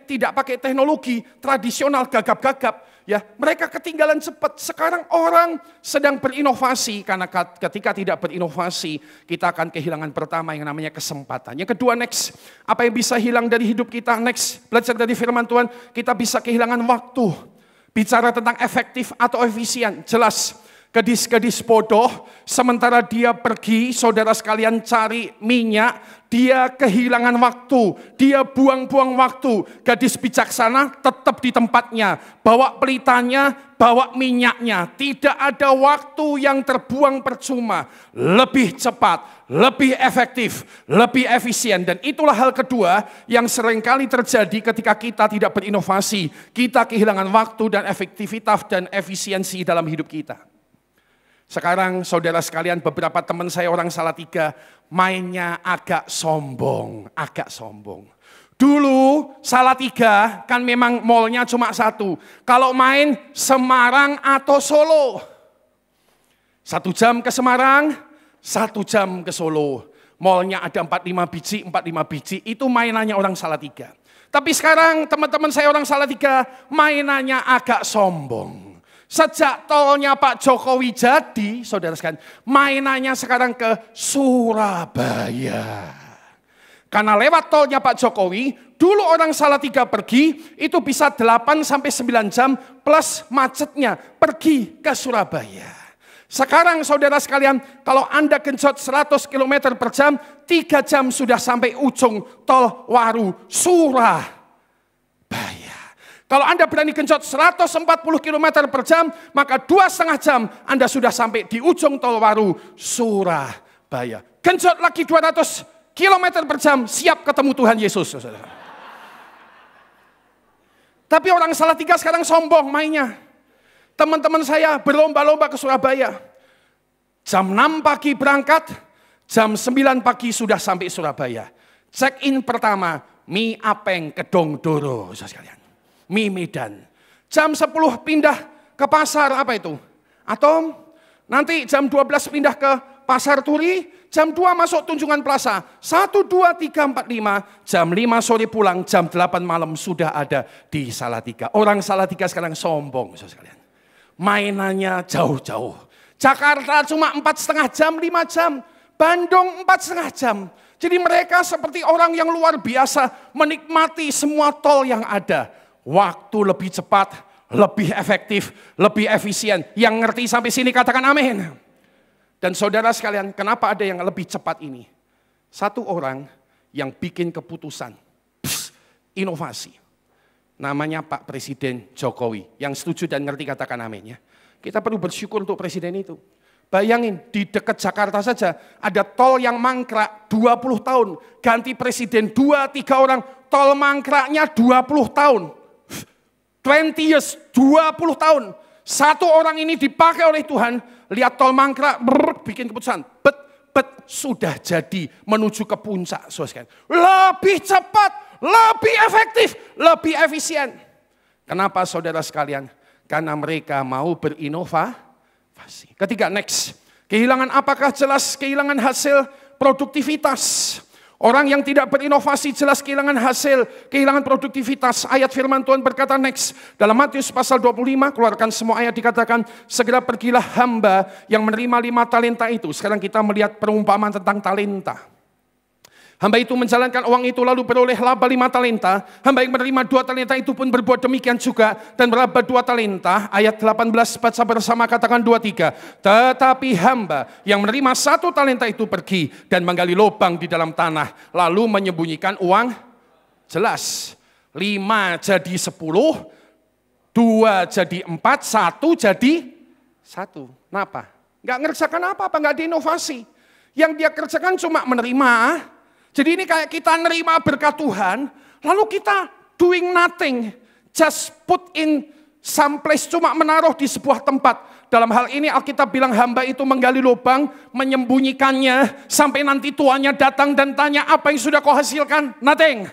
tidak pakai teknologi tradisional gagap-gagap, ya, mereka ketinggalan cepat. Sekarang orang sedang berinovasi, karena ketika tidak berinovasi, kita akan kehilangan pertama yang namanya kesempatan. Yang kedua, next, apa yang bisa hilang dari hidup kita? Next, belajar dari firman Tuhan, kita bisa kehilangan waktu. Bicara tentang efektif atau efisien, jelas. Gadis-gadis bodoh, sementara dia pergi, saudara sekalian cari minyak, dia kehilangan waktu, dia buang-buang waktu. Gadis bijaksana tetap di tempatnya, bawa pelitanya, bawa minyaknya. Tidak ada waktu yang terbuang percuma, lebih cepat, lebih efektif, lebih efisien. Dan itulah hal kedua yang seringkali terjadi ketika kita tidak berinovasi. Kita kehilangan waktu dan efektivitas dan efisiensi dalam hidup kita. Sekarang saudara sekalian, beberapa teman saya orang Salatiga mainnya agak sombong. Dulu Salatiga kan memang mallnya cuma satu. Kalau main Semarang atau Solo. 1 jam ke Semarang, 1 jam ke Solo. Mallnya ada 45 biji, itu mainannya orang Salatiga. Tapi sekarang teman-teman saya orang Salatiga mainannya agak sombong. Sejak tolnya Pak Jokowi jadi, saudara sekalian, mainannya sekarang ke Surabaya. Karena lewat tolnya Pak Jokowi, dulu orang Salatiga pergi, itu bisa 8-9 jam plus macetnya, pergi ke Surabaya. Sekarang saudara sekalian, kalau Anda genjot 100 km per jam, 3 jam sudah sampai ujung tol Waru, Surabaya. Kalau Anda berani genjot 140 km per jam, maka 2,5 jam Anda sudah sampai di ujung tol Waru, Surabaya. Genjot lagi 200 km per jam, siap ketemu Tuhan Yesus. Tapi orang Salatiga sekarang sombong mainnya. Teman-teman saya berlomba-lomba ke Surabaya. Jam 6 pagi berangkat, jam 9 pagi sudah sampai Surabaya. Check-in pertama, mie apeng kedong doro, sekalian. Mie Medan. Jam 10 pindah ke pasar, apa itu? Atom. Nanti jam 12 pindah ke Pasar Turi. Jam 2 masuk Tunjungan Plaza. 1, 2, 3, 4, 5. Jam 5 sore pulang, jam 8 malam sudah ada di Salatiga. Orang Salatiga sekarang sombong, sekalian. Mainannya jauh-jauh. Jakarta cuma 4,5 jam, 5 jam. Bandung 4,5 jam. Jadi mereka seperti orang yang luar biasa menikmati semua tol yang ada. Waktu lebih cepat, lebih efektif, lebih efisien. Yang ngerti sampai sini katakan amin. Dan saudara sekalian, kenapa ada yang lebih cepat ini? Satu orang yang bikin keputusan, inovasi. Namanya Pak Presiden Jokowi. Yang setuju dan ngerti katakan amin ya. Kita perlu bersyukur untuk presiden itu. Bayangin, di dekat Jakarta saja ada tol yang mangkrak 20 tahun. Ganti presiden 2-3 orang, tol mangkraknya 20 tahun. 20 years, 20 tahun. Satu orang ini dipakai oleh Tuhan, lihat tol mangkrak, bikin keputusan. Sudah jadi menuju ke puncak. Lebih cepat, lebih efektif, lebih efisien. Kenapa saudara sekalian? Karena mereka mau berinovasi. Ketiga, next. Kehilangan apakah? Jelas kehilangan hasil produktivitas. Orang yang tidak berinovasi jelas kehilangan hasil, kehilangan produktivitas. Ayat firman Tuhan berkata next. Dalam Matius pasal 25, keluarkan semua ayat dikatakan, segera pergilah hamba yang menerima 5 talenta itu. Sekarang kita melihat perumpamaan tentang talenta. Hamba itu menjalankan uang itu lalu beroleh laba 5 talenta. Hamba yang menerima 2 talenta itu pun berbuat demikian juga dan berlaba 2 talenta. Ayat 18 baca bersama katakan 2-3. Tetapi hamba yang menerima 1 talenta itu pergi dan menggali lubang di dalam tanah. Lalu menyembunyikan uang. Jelas. 5 jadi 10. 2 jadi 4. 1 jadi 1. Kenapa? Nggak ngerjakan apa-apa, nggak diinovasi. Yang dia kerjakan cuma menerima. Jadi ini kayak kita nerima berkat Tuhan, lalu kita doing nothing, just put in Samples cuma menaruh di sebuah tempat. Dalam hal ini Alkitab bilang hamba itu menggali lubang, menyembunyikannya, sampai nanti tuannya datang dan tanya, apa yang sudah kau hasilkan? Nothing.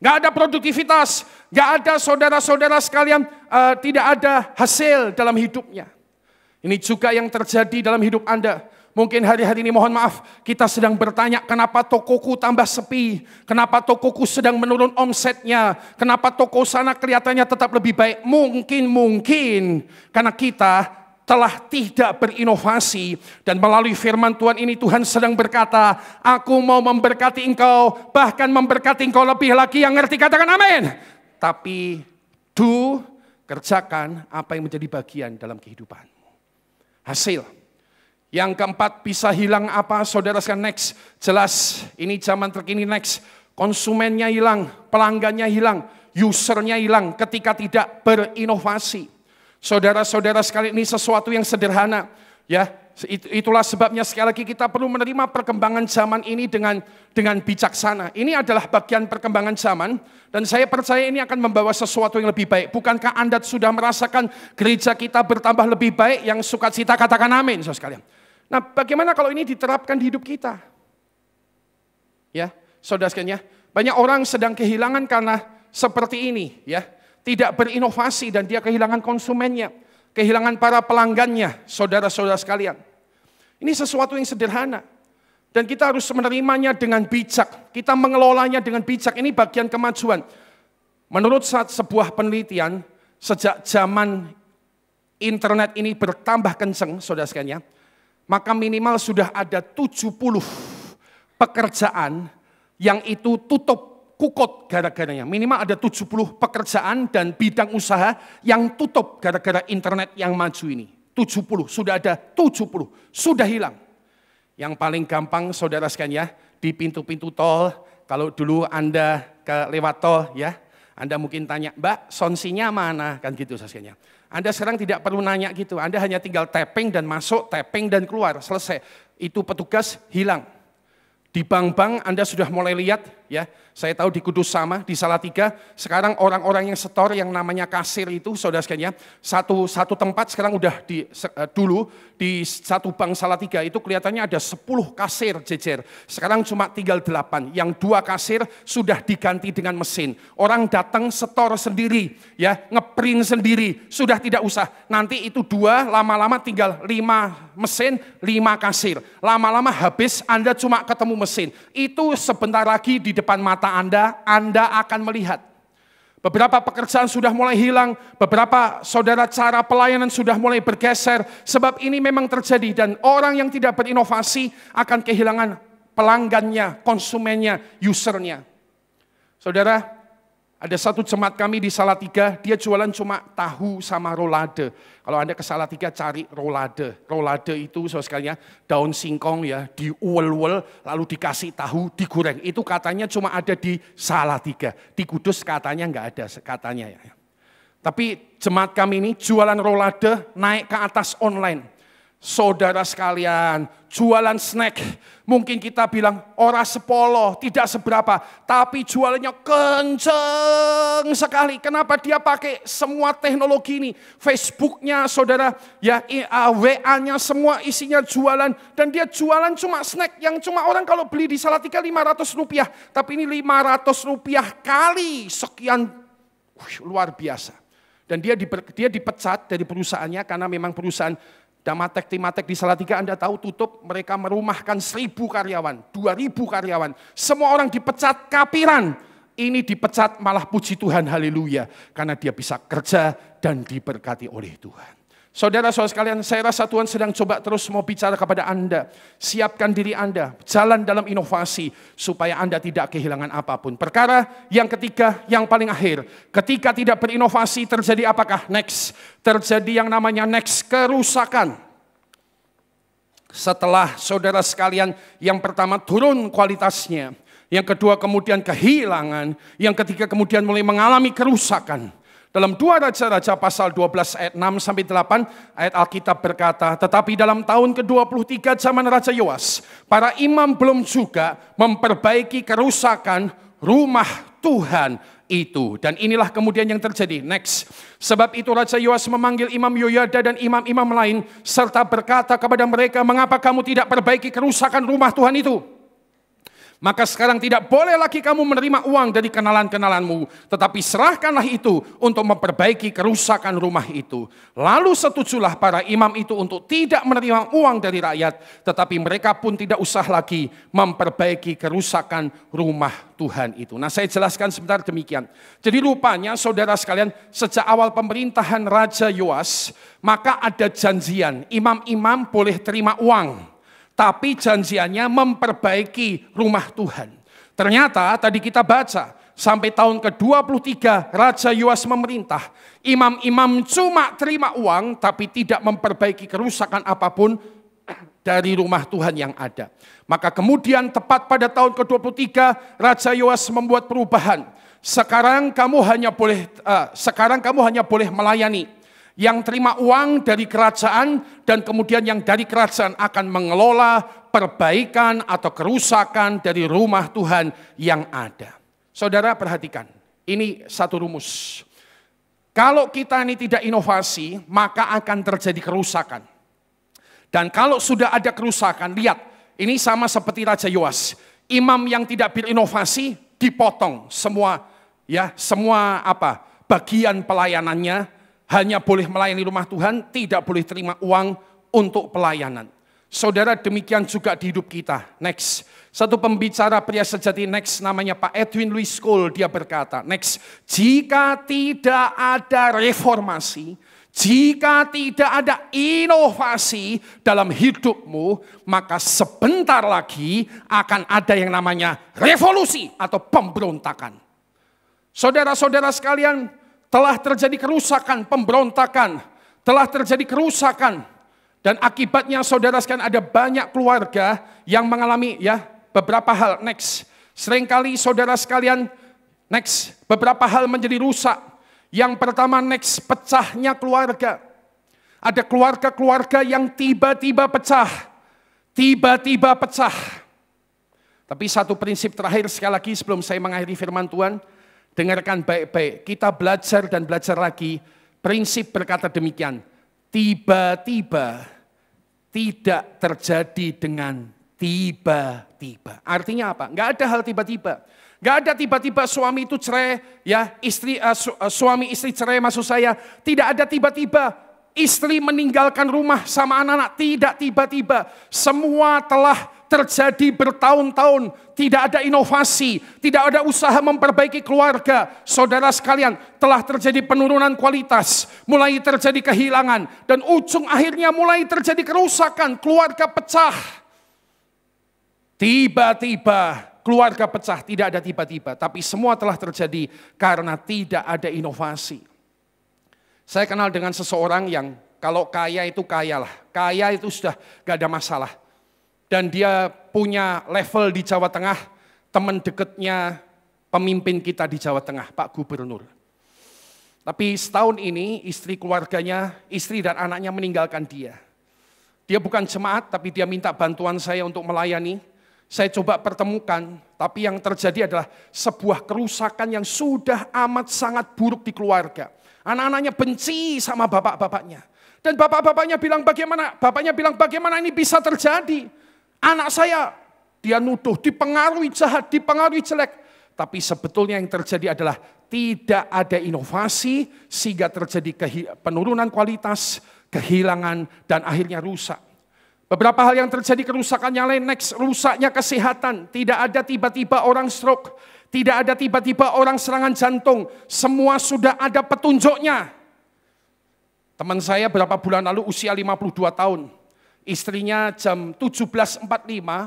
Gak ada produktivitas, gak ada saudara-saudara sekalian, tidak ada hasil dalam hidupnya. Ini juga yang terjadi dalam hidup Anda. Mungkin hari-hari ini mohon maaf, kita sedang bertanya kenapa tokoku tambah sepi, kenapa tokoku sedang menurun omsetnya, kenapa toko sana kelihatannya tetap lebih baik. Mungkin karena kita telah tidak berinovasi, dan melalui firman Tuhan ini Tuhan sedang berkata, aku mau memberkati engkau, bahkan memberkati engkau lebih lagi. Yang ngerti katakan amin. Tapi kerjakan apa yang menjadi bagian dalam kehidupanmu. Hasil. Yang keempat, bisa hilang apa? Saudara sekalian, next. Jelas, ini zaman terkini, next. Konsumennya hilang, pelanggannya hilang, usernya hilang ketika tidak berinovasi. Saudara-saudara sekalian, ini sesuatu yang sederhana. Ya, itulah sebabnya sekali lagi kita perlu menerima perkembangan zaman ini dengan bijaksana. Ini adalah bagian perkembangan zaman, dan saya percaya ini akan membawa sesuatu yang lebih baik. Bukankah Anda sudah merasakan gereja kita bertambah lebih baik? Yang sukacita katakan amin, saudara sekalian. Nah, bagaimana kalau ini diterapkan di hidup kita? Ya, saudara sekalian, ya, banyak orang sedang kehilangan karena seperti ini, ya, tidak berinovasi dan dia kehilangan konsumennya, kehilangan para pelanggannya, saudara-saudara sekalian. Ini sesuatu yang sederhana dan kita harus menerimanya dengan bijak. Kita mengelolanya dengan bijak. Ini bagian kemajuan. Menurut sebuah penelitian, sejak zaman internet ini bertambah kencang, saudara sekalian, maka minimal sudah ada 70 pekerjaan yang itu tutup kukut gara-garanya. Minimal ada 70 pekerjaan dan bidang usaha yang tutup gara-gara internet yang maju ini. 70, sudah ada 70, sudah hilang. Yang paling gampang saudara sekalian, ya, di pintu-pintu tol, kalau dulu Anda lewat tol, ya, Anda mungkin tanya, Mbak, sonsinya mana? Kan gitu saudara. Anda sekarang tidak perlu nanya gitu, Anda hanya tinggal tapping dan masuk, tapping dan keluar, selesai. Itu petugas hilang. Di bank-bank Anda sudah mulai lihat, ya. Saya tahu di Kudus sama, di Salatiga, sekarang orang-orang yang setor yang namanya kasir itu, saudara sekalian, satu tempat sekarang udah dulu di satu bank Salatiga itu kelihatannya ada 10 kasir jejer. Sekarang cuma tinggal 8, yang 2 kasir sudah diganti dengan mesin. Orang datang setor sendiri, ya, ngeprint sendiri, sudah tidak usah. Nanti itu 2, lama-lama tinggal 5 mesin, 5 kasir. Lama-lama habis, Anda cuma ketemu mesin. Itu sebentar lagi di depan mata Anda akan melihat. Beberapa pekerjaan sudah mulai hilang, beberapa saudara cara pelayanan sudah mulai bergeser, sebab ini memang terjadi dan orang yang tidak berinovasi akan kehilangan pelanggannya, konsumennya, usernya. Saudara, ada satu jemaat kami di Salatiga, dia jualan cuma tahu sama rolade. Kalau Anda ke Salatiga cari rolade. Rolade itu saudara sekalian daun singkong ya, diuel-uel lalu dikasih tahu, digoreng. Itu katanya cuma ada di Salatiga. Di Kudus katanya nggak ada katanya ya. Tapi jemaat kami ini jualan rolade naik ke atas online. Saudara sekalian, jualan snack, mungkin kita bilang ora sepolo, tidak seberapa, tapi jualannya kenceng sekali. Kenapa dia pakai semua teknologi ini? Facebooknya saudara, ya WA-nya semua isinya jualan, dan dia jualan cuma snack yang cuma orang kalau beli di Salatiga 500 rupiah, tapi ini 500 rupiah kali sekian, luar biasa. Dan dia dipecat dari perusahaannya karena memang perusahaan Timatek di Salatiga Anda tahu tutup, mereka merumahkan 1.000 karyawan, 2.000 karyawan. Semua orang dipecat kapiran. Ini dipecat malah puji Tuhan, haleluya. Karena dia bisa kerja dan diberkati oleh Tuhan. Saudara-saudara sekalian, saya rasa Tuhan sedang coba terus mau bicara kepada Anda. Siapkan diri Anda, jalan dalam inovasi supaya Anda tidak kehilangan apapun. Perkara yang ketiga, yang paling akhir. Ketika tidak berinovasi terjadi apakah? Next. Terjadi yang namanya next, kerusakan. Setelah saudara sekalian yang pertama turun kualitasnya. Yang kedua kemudian kehilangan. Yang ketiga kemudian mulai mengalami kerusakan. Dalam 2 Raja-Raja pasal 12 ayat 6-8 ayat Alkitab berkata, tetapi dalam tahun ke-23 zaman Raja Yoas, para imam belum juga memperbaiki kerusakan rumah Tuhan itu. Dan inilah kemudian yang terjadi. Next. Sebab itu Raja Yoas memanggil Imam Yoyada dan imam-imam lain, serta berkata kepada mereka, mengapa kamu tidak perbaiki kerusakan rumah Tuhan itu? Maka sekarang tidak boleh lagi kamu menerima uang dari kenalan-kenalanmu, tetapi serahkanlah itu untuk memperbaiki kerusakan rumah itu. Lalu setujulah para imam itu untuk tidak menerima uang dari rakyat, tetapi mereka pun tidak usah lagi memperbaiki kerusakan rumah Tuhan itu. Nah, saya jelaskan sebentar demikian. Jadi rupanya saudara sekalian, sejak awal pemerintahan Raja Yoas, maka ada janjian, imam-imam boleh terima uang. Tapi janjiannya memperbaiki rumah Tuhan. Ternyata tadi kita baca, sampai tahun ke-23 Raja Yoas memerintah, imam-imam cuma terima uang tapi tidak memperbaiki kerusakan apapun dari rumah Tuhan yang ada. Maka kemudian tepat pada tahun ke-23 Raja Yoas membuat perubahan. Sekarang kamu hanya boleh melayani. Yang terima uang dari kerajaan dan kemudian yang dari kerajaan akan mengelola perbaikan atau kerusakan dari rumah Tuhan yang ada. Saudara perhatikan, ini satu rumus. Kalau kita ini tidak inovasi, maka akan terjadi kerusakan. Dan kalau sudah ada kerusakan, lihat, ini sama seperti Raja Yoas. Imam yang tidak berinovasi dipotong semua bagian pelayanannya. Hanya boleh melayani rumah Tuhan, tidak boleh terima uang untuk pelayanan. Saudara, demikian juga di hidup kita. Next, satu pembicara pria sejati, next, namanya Pak Edwin Louis Cole, dia berkata, next, jika tidak ada reformasi, jika tidak ada inovasi dalam hidupmu, maka sebentar lagi akan ada yang namanya revolusi atau pemberontakan. Saudara-saudara sekalian, telah terjadi kerusakan, pemberontakan, telah terjadi kerusakan. Dan akibatnya saudara sekalian ada banyak keluarga yang mengalami beberapa hal. Next, seringkali saudara sekalian, next, beberapa hal menjadi rusak. Yang pertama, next, pecahnya keluarga. Ada keluarga-keluarga yang tiba-tiba pecah. Tiba-tiba pecah. Tapi satu prinsip terakhir sekali lagi sebelum saya mengakhiri firman Tuhan. Dengarkan baik-baik, kita belajar dan belajar lagi. Prinsip berkata demikian, tiba-tiba tidak terjadi dengan tiba-tiba. Artinya apa? Enggak ada hal tiba-tiba. Enggak ada tiba-tiba suami itu cerai, suami istri cerai maksud saya. Tidak ada tiba-tiba istri meninggalkan rumah sama anak-anak. Tidak tiba-tiba. Semua telah terjadi bertahun-tahun, tidak ada inovasi, tidak ada usaha memperbaiki keluarga. Saudara sekalian, telah terjadi penurunan kualitas, mulai terjadi kehilangan, dan ujung akhirnya mulai terjadi kerusakan, keluarga pecah. Tiba-tiba keluarga pecah, tidak ada tiba-tiba, tapi semua telah terjadi karena tidak ada inovasi. Saya kenal dengan seseorang yang kalau kaya itu kaya lah, kaya itu sudah gak ada masalah. Dan dia punya level di Jawa Tengah, teman dekatnya pemimpin kita di Jawa Tengah, Pak Gubernur. Tapi setahun ini istri keluarganya, istri dan anaknya meninggalkan dia. Dia bukan jemaat, tapi dia minta bantuan saya untuk melayani. Saya coba pertemukan, tapi yang terjadi adalah sebuah kerusakan yang sudah amat sangat buruk di keluarga. Anak-anaknya benci sama bapak-bapaknya. Dan bapak-bapaknya bilang bagaimana ini bisa terjadi? Anak saya, dia nuduh, dipengaruhi jahat, dipengaruhi jelek. Tapi sebetulnya yang terjadi adalah tidak ada inovasi sehingga terjadi penurunan kualitas, kehilangan, dan akhirnya rusak. Beberapa hal yang terjadi kerusakan yang lain, next, rusaknya kesehatan. Tidak ada tiba-tiba orang stroke, tidak ada tiba-tiba orang serangan jantung. Semua sudah ada petunjuknya. Teman saya berapa bulan lalu usia 52 tahun. Istrinya jam 17.45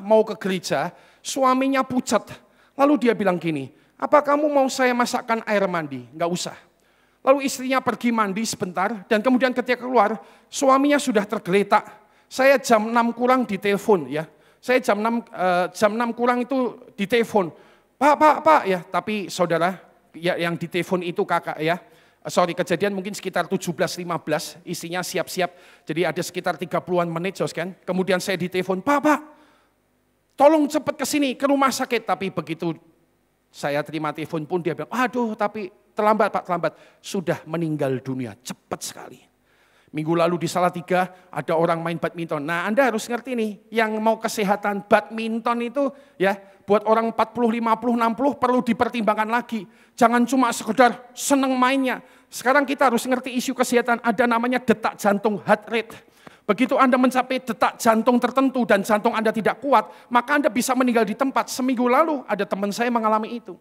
mau ke gereja, suaminya pucat. Lalu dia bilang gini, apa kamu mau saya masakkan air mandi? Enggak usah. Lalu istrinya pergi mandi sebentar, dan kemudian ketika keluar, suaminya sudah tergeletak. Saya jam 6 kurang ditelepon ya. Saya jam 6 kurang itu ditelepon. Pak ya, tapi saudara ya, yang ditelepon itu kakak ya. Kejadian mungkin sekitar 17.15, istrinya siap-siap, jadi ada sekitar 30-an menit, kan. Kemudian saya ditelepon, Pak, tolong cepat ke sini, ke rumah sakit. Tapi begitu Saya terima telepon pun dia bilang, aduh tapi terlambat Pak, terlambat. Sudah meninggal dunia, cepat sekali. Minggu lalu di Salatiga ada orang main badminton. Nah Anda harus ngerti nih, yang mau kesehatan badminton itu ya buat orang 40, 50, 60 perlu dipertimbangkan lagi. Jangan cuma sekedar seneng mainnya. Sekarang kita harus ngerti isu kesehatan, ada namanya detak jantung, heart rate. Begitu Anda mencapai detak jantung tertentu dan jantung Anda tidak kuat, maka Anda bisa meninggal di tempat. Seminggu lalu ada teman saya mengalami itu.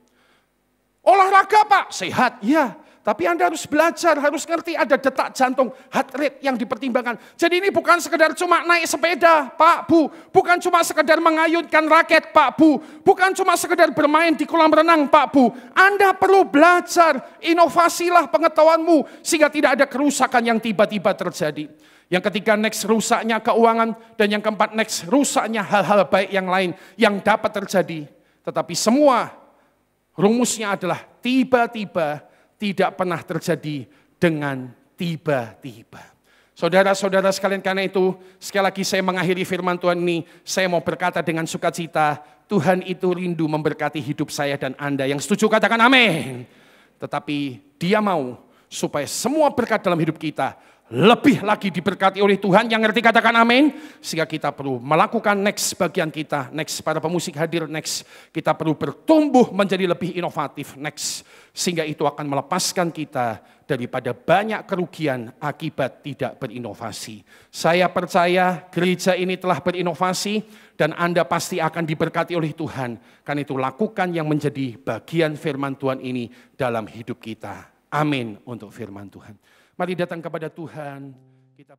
Olahraga Pak, sehat, ya. Tapi Anda harus belajar, harus ngerti ada detak jantung, heart rate yang dipertimbangkan. Jadi ini bukan sekedar cuma naik sepeda, Pak, Bu. Bukan cuma sekedar mengayunkan raket, Pak, Bu. Bukan cuma sekedar bermain di kolam renang, Pak, Bu. Anda perlu belajar, inovasilah pengetahuanmu, sehingga tidak ada kerusakan yang tiba-tiba terjadi. Yang ketiga next rusaknya keuangan, dan yang keempat next rusaknya hal-hal baik yang lain yang dapat terjadi. Tetapi semua rumusnya adalah tiba-tiba tidak pernah terjadi dengan tiba-tiba. Saudara-saudara sekalian, karena itu sekali lagi saya mengakhiri firman Tuhan ini, saya mau berkata dengan sukacita, Tuhan itu rindu memberkati hidup saya dan Anda. Yang setuju katakan amin. Tetapi Dia mau supaya semua berkat dalam hidup kita lebih lagi diberkati oleh Tuhan. Yang ngerti katakan amin. Sehingga kita perlu melakukan next bagian kita. Next, para pemusik hadir, next. Kita perlu bertumbuh menjadi lebih inovatif, next. Sehingga itu akan melepaskan kita daripada banyak kerugian akibat tidak berinovasi. Saya percaya gereja ini telah berinovasi dan Anda pasti akan diberkati oleh Tuhan. Karena itu lakukan yang menjadi bagian firman Tuhan ini dalam hidup kita. Amin untuk firman Tuhan. Mari datang kepada Tuhan. Kita